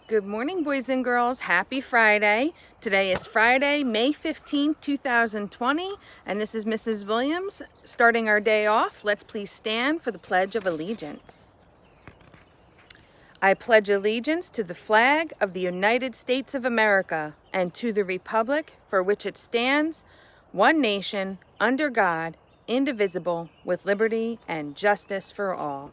Good morning, boys and girls. Happy Friday. Today is Friday, May 15th, 2020, and this is Mrs. Williams. Starting our day off, let's please stand for the Pledge of Allegiance. I pledge allegiance to the flag of the United States of America and to the republic for which it stands, one nation, under God, indivisible, with liberty and justice for all.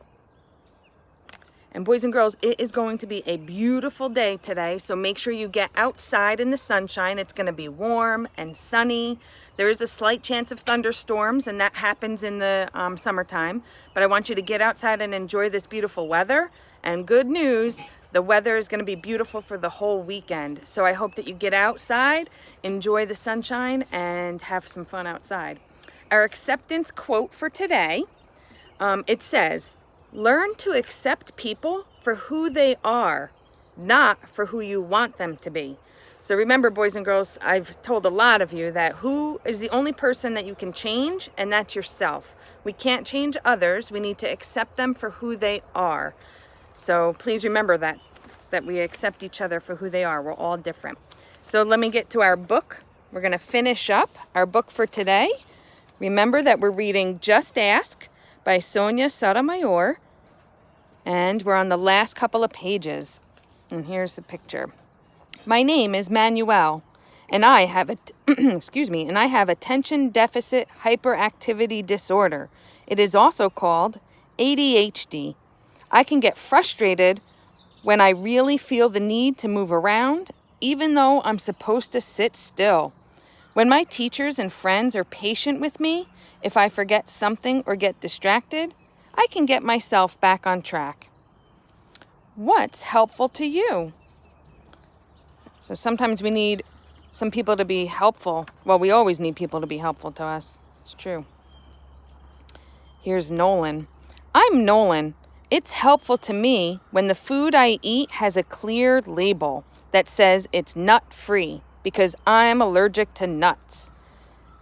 And boys and girls, it is going to be a beautiful day today, so make sure you get outside in the sunshine. It's going to be warm and sunny. There is a slight chance of thunderstorms, and that happens in the summertime. But I want you to get outside and enjoy this beautiful weather. And good news, the weather is going to be beautiful for the whole weekend. So I hope that you get outside, enjoy the sunshine, and have some fun outside. Our acceptance quote for today, it says, "Learn to accept people for who they are, not for who you want them to be." So remember, boys and girls, I've told a lot of you that who is the only person that you can change, and that's yourself. We can't change others. We need to accept them for who they are. So please remember that we accept each other for who they are. We're all different. So let me get to our book. We're going to finish up our book for today. Remember that we're reading Just Ask by Sonia Sotomayor. And we're on the last couple of pages. And here's the picture. My name is Manuel, and I have attention deficit hyperactivity disorder. It is also called ADHD. I can get frustrated when I really feel the need to move around, even though I'm supposed to sit still. When my teachers and friends are patient with me, if I forget something or get distracted, I can get myself back on track. What's helpful to you? So sometimes we need some people to be helpful. Well, we always need people to be helpful to us. It's true. Here's Nolan. I'm Nolan. It's helpful to me when the food I eat has a clear label that says it's nut-free because I'm allergic to nuts.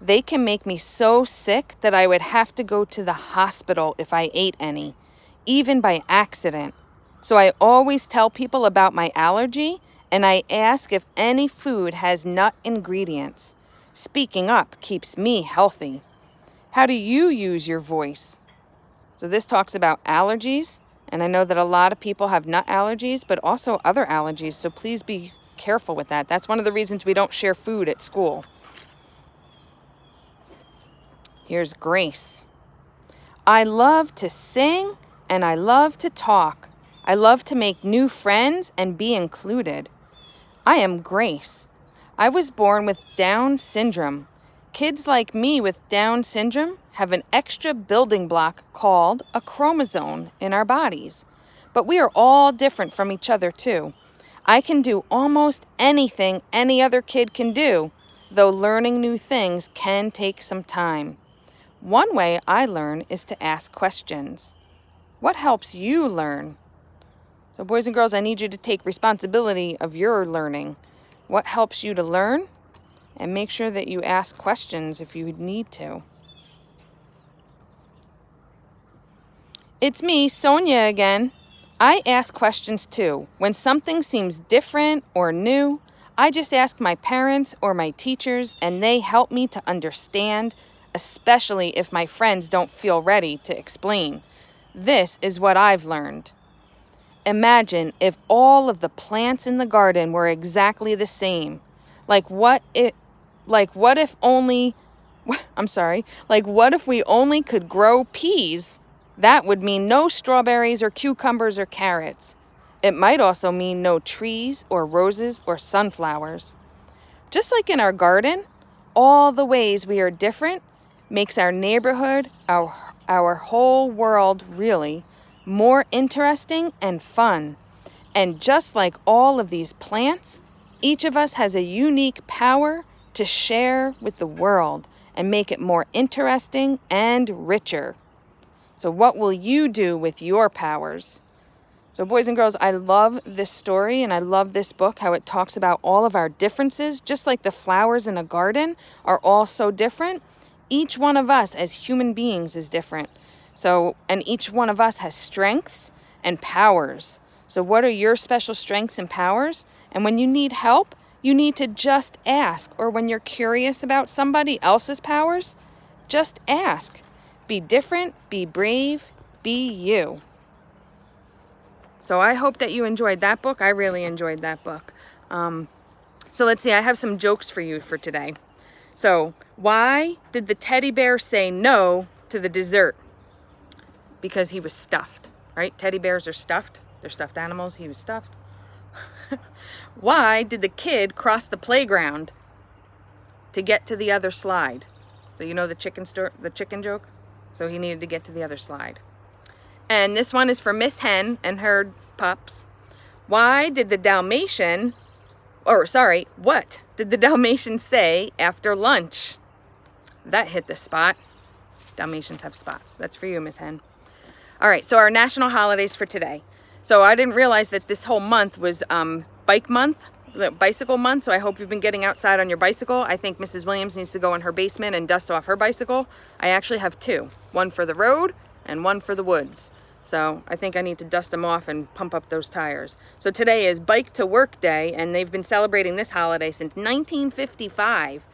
They can make me so sick that I would have to go to the hospital if I ate any, even by accident. So I always tell people about my allergy, and I ask if any food has nut ingredients. Speaking up keeps me healthy. How do you use your voice? So this talks about allergies, and I know that a lot of people have nut allergies, but also other allergies, so please be careful with that. That's one of the reasons we don't share food at school. Here's Grace. I love to sing and I love to talk. I love to make new friends and be included. I am Grace. I was born with Down syndrome. Kids like me with Down syndrome have an extra building block called a chromosome in our bodies. But we are all different from each other too. I can do almost anything any other kid can do, though learning new things can take some time. One way I learn is to ask questions. What helps you learn? So boys and girls, I need you to take responsibility of your learning. What helps you to learn? And make sure that you ask questions if you need to. It's me, Sonia, again. I ask questions too. When something seems different or new, I just ask my parents or my teachers, and they help me to understand, especially if my friends don't feel ready to explain. This is what I've learned. Imagine if all of the plants in the garden were exactly the same. Like what if we only could grow peas? That would mean no strawberries or cucumbers or carrots. It might also mean no trees or roses or sunflowers. Just like in our garden, all the ways we are different makes our neighborhood, our whole world really, more interesting and fun. And just like all of these plants, each of us has a unique power to share with the world and make it more interesting and richer. So what will you do with your powers? So boys and girls, I love this story and I love this book, how it talks about all of our differences, just like the flowers in a garden are all so different. Each one of us as human beings is different. So, and each one of us has strengths and powers. So what are your special strengths and powers? And when you need help, you need to just ask. Or when you're curious about somebody else's powers, just ask. Be different, be brave, be you. So I hope that you enjoyed that book. I really enjoyed that book. So let's see, I have some jokes for you for today. So why did the teddy bear say no to the dessert? Because he was stuffed, right? Teddy bears are stuffed. They're stuffed animals. He was stuffed. Why did the kid cross the playground to get to the other slide? So you know the chicken joke? So he needed to get to the other slide. And this one is for Miss Hen and her pups. What did the Dalmatian say after lunch? That hit the spot. Dalmatians have spots. That's for you, Miss Hen. All right, so our national holidays for today. So I didn't realize that this whole month was bike month, bicycle month. So I hope you've been getting outside on your bicycle. I think Mrs. Williams needs to go in her basement and dust off her bicycle. I actually have two, one for the road and one for the woods. So I think I need to dust them off and pump up those tires. So today is Bike to Work Day, and they've been celebrating this holiday since 1955.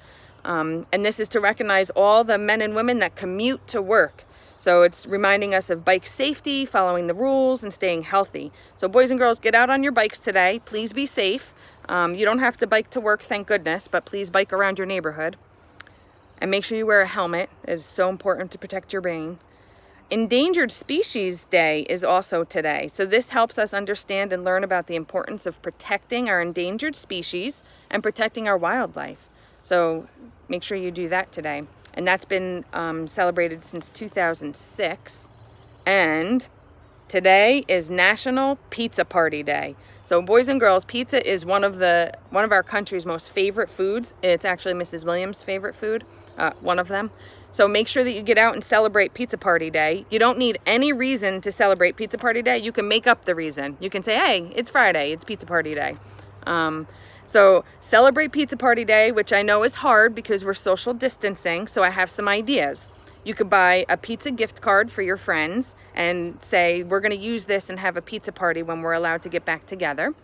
And this is to recognize all the men and women that commute to work. So it's reminding us of bike safety, following the rules, and staying healthy. So boys and girls, get out on your bikes today. Please be safe. You don't have to bike to work, thank goodness, but please bike around your neighborhood. And make sure you wear a helmet. It's so important to protect your brain. Endangered Species Day is also today. So this helps us understand and learn about the importance of protecting our endangered species and protecting our wildlife. So make sure you do that today. And that's been celebrated since 2006. And today is National Pizza Party Day. So boys and girls, pizza is one of our country's most favorite foods. It's actually Mrs. Williams' favorite food, one of them. So make sure that you get out and celebrate Pizza Party Day. You don't need any reason to celebrate Pizza Party Day. You can make up the reason. You can say, hey, it's Friday, it's Pizza Party Day. So celebrate Pizza Party Day, which I know is hard because we're social distancing, so I have some ideas. You could buy a pizza gift card for your friends and say, we're going to use this and have a pizza party when we're allowed to get back together.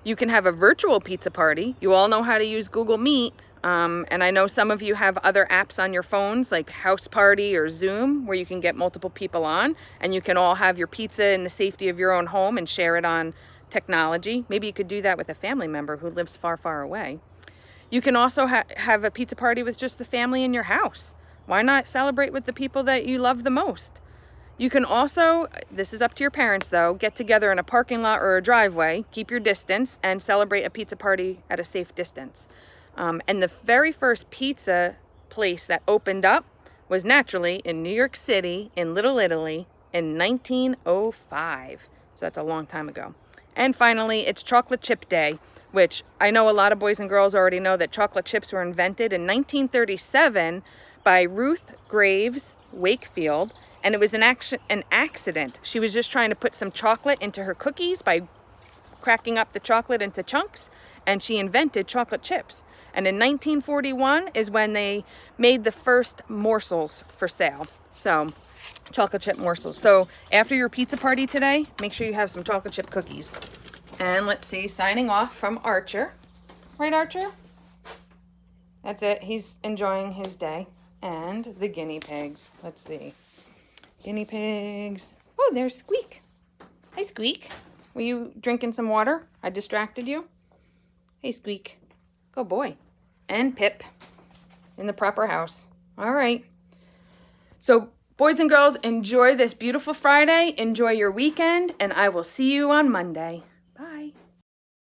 You can have a virtual pizza party. You all know how to use Google Meet. And I know some of you have other apps on your phones like House Party or Zoom where you can get multiple people on and you can all have your pizza in the safety of your own home and share it on technology. Maybe you could do that with a family member who lives far, far away. You can also have a pizza party with just the family in your house. Why not celebrate with the people that you love the most? You can also, this is up to your parents though, get together in a parking lot or a driveway, keep your distance, and celebrate a pizza party at a safe distance. And the very first pizza place that opened up was naturally in New York City, in Little Italy, in 1905. So that's a long time ago. And finally, it's Chocolate Chip Day, which I know a lot of boys and girls already know that chocolate chips were invented in 1937 by Ruth Graves Wakefield. And it was an accident. She was just trying to put some chocolate into her cookies by cracking up the chocolate into chunks, and she invented chocolate chips. And in 1941 is when they made the first morsels for sale. So, chocolate chip morsels. So, after your pizza party today, make sure you have some chocolate chip cookies. And let's see, signing off from Archer. Right, Archer? That's it. He's enjoying his day. And the guinea pigs. Let's see. Guinea pigs. Oh, there's Squeak. Hi, Squeak. Were you drinking some water? I distracted you? Hey, Squeak. Good boy. And Pip in the proper house. All right. So, boys and girls, enjoy this beautiful Friday. Enjoy your weekend, and I will see you on Monday.